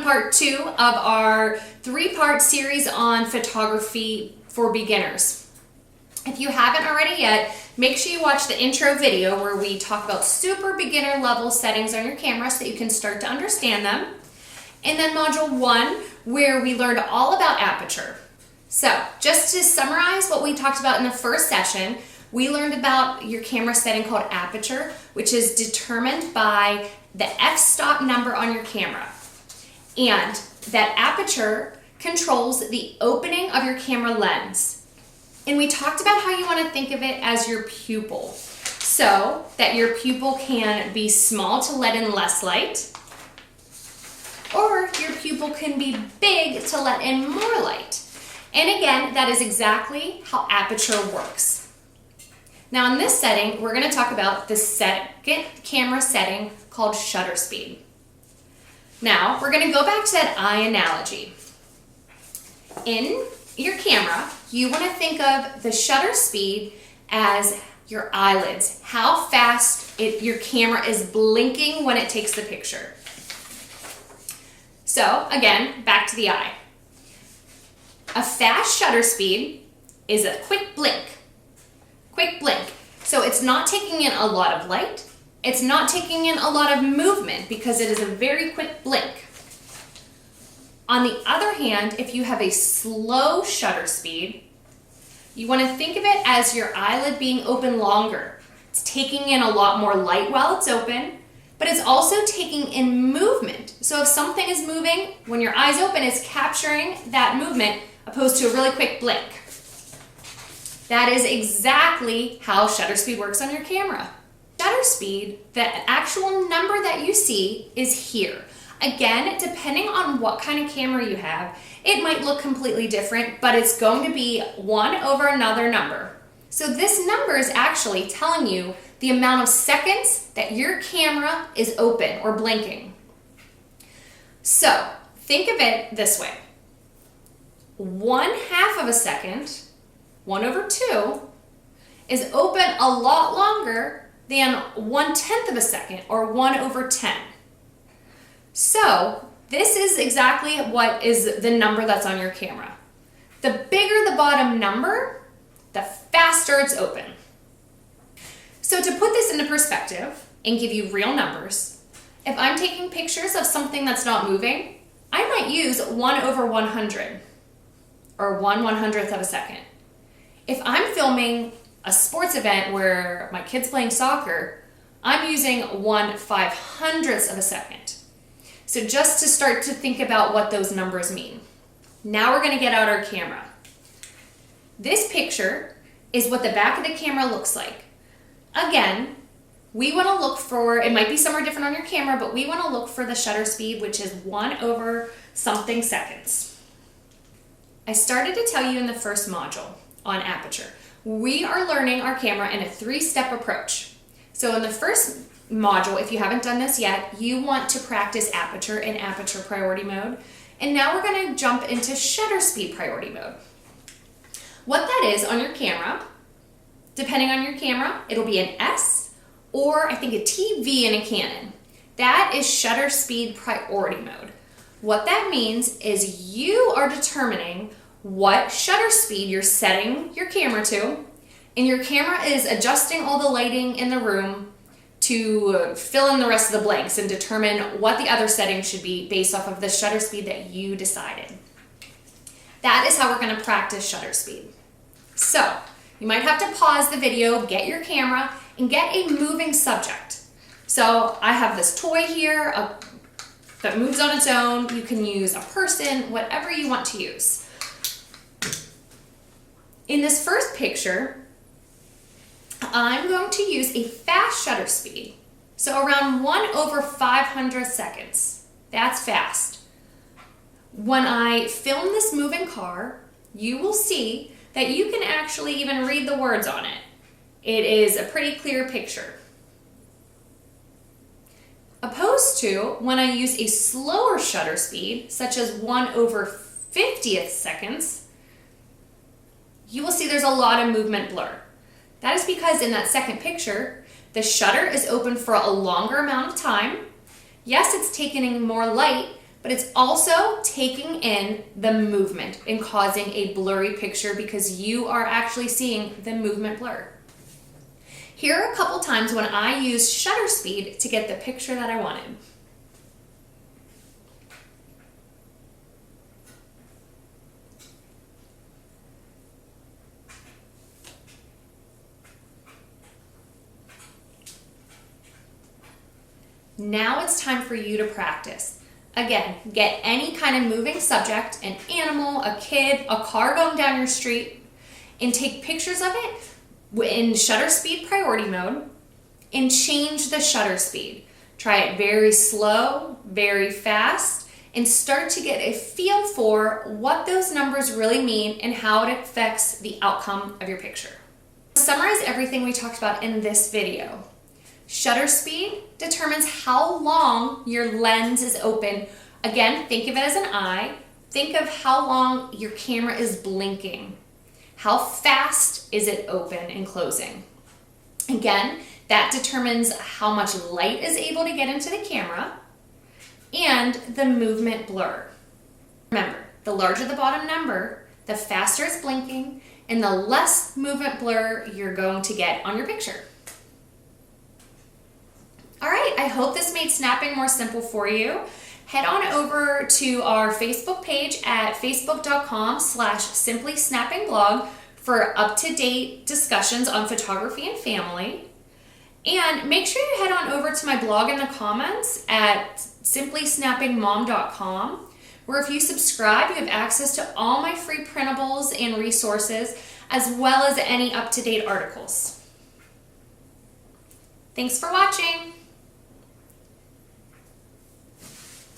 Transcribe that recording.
part 2 of our 3-part series on photography for beginners. If you haven't already yet, make sure you watch the intro video where we talk about super beginner level settings on your camera so that you can start to understand them. And then module 1 where we learned all about aperture. So just to summarize what we talked about in the first session, we learned about your camera setting called aperture, which is determined by the f-stop number on your camera. And that aperture controls the opening of your camera lens. And we talked about how you want to think of it as your pupil. So that your pupil can be small to let in less light, or your pupil can be big to let in more light. And again, that is exactly how aperture works. Now in this setting, we're going to talk about the second camera setting called shutter speed. Now, we're going to go back to that eye analogy. In your camera, you want to think of the shutter speed as your eyelids, how fast your camera is blinking when it takes the picture. So, again, back to the eye. A fast shutter speed is a quick blink. Quick blink. So it's not taking in a lot of light. It's not taking in a lot of movement because it is a very quick blink. On the other hand, if you have a slow shutter speed, you want to think of it as your eyelid being open longer. It's taking in a lot more light while it's open, but it's also taking in movement. So if something is moving, when your eye's open, it's capturing that movement opposed to a really quick blink. That is exactly how shutter speed works on your camera. Shutter speed, the actual number that you see is here. Again, depending on what kind of camera you have, it might look completely different, but it's going to be 1 over another number. So this number is actually telling you the amount of seconds that your camera is open or blinking. So think of it this way. 1/2 of a second, 1 over 2, is open a lot longer than 1/10 of a second, or 1 over 10. So this is exactly what is the number that's on your camera. The bigger the bottom number, the faster it's open. So to put this into perspective and give you real numbers, if I'm taking pictures of something that's not moving, I might use 1 over 100, or 1/100th of a second. If I'm filming a sports event where my kid's playing soccer, I'm using 1/500th of a second. So just to start to think about what those numbers mean. Now we're going to get out our camera. This picture is what the back of the camera looks like. Again, we want to look for, it might be somewhere different on your camera, but we want to look for the shutter speed, which is 1 over something seconds. I started to tell you in the first module on aperture. We are learning our camera in a 3-step approach. So in the first module, if you haven't done this yet, you want to practice aperture in aperture priority mode. And now we're going to jump into shutter speed priority mode. What that is on your camera, depending on your camera, it'll be an S or I think a TV in a Canon. That is shutter speed priority mode. What that means is you are determining what shutter speed you're setting your camera to, and your camera is adjusting all the lighting in the room to fill in the rest of the blanks and determine what the other settings should be based off of the shutter speed that you decided. That is how we're going to practice shutter speed. So, you might have to pause the video, get your camera, and get a moving subject. So, I have this toy here that moves on its own. You can use a person, whatever you want to use. In this first picture, I'm going to use a fast shutter speed. So around 1 over 500 seconds. That's fast. When I film this moving car, you will see that you can actually even read the words on it. It is a pretty clear picture. Opposed to when I use a slower shutter speed, such as 1 over 50th seconds, you will see there's a lot of movement blur. That is because in that second picture, the shutter is open for a longer amount of time. Yes, it's taking in more light, but but it's also taking in the movement and causing a blurry picture because you are actually seeing the movement blur. Here are a couple times when I used shutter speed to get the picture that I wanted. Now it's time for you to practice. Again, get any kind of moving subject, an animal, a kid, a car going down your street, and take pictures of it in shutter speed priority mode and change the shutter speed. Try it very slow, very fast, and start to get a feel for what those numbers really mean and how it affects the outcome of your picture. To summarize everything we talked about in this video, shutter speed determines how long your lens is open. Again, think of it as an eye. Think of how long your camera is blinking. How fast is it open and closing? Again, that determines how much light is able to get into the camera and the movement blur. Remember, the larger the bottom number, the faster it's blinking, and the less movement blur you're going to get on your picture. All right, I hope this made snapping more simple for you. Head on over to our Facebook page at facebook.com/simplysnappingblog for up-to-date discussions on photography and family. And make sure you head on over to my blog in the comments at simplysnappingmom.com, where if you subscribe, you have access to all my free printables and resources, as well as any up-to-date articles. Thanks for watching.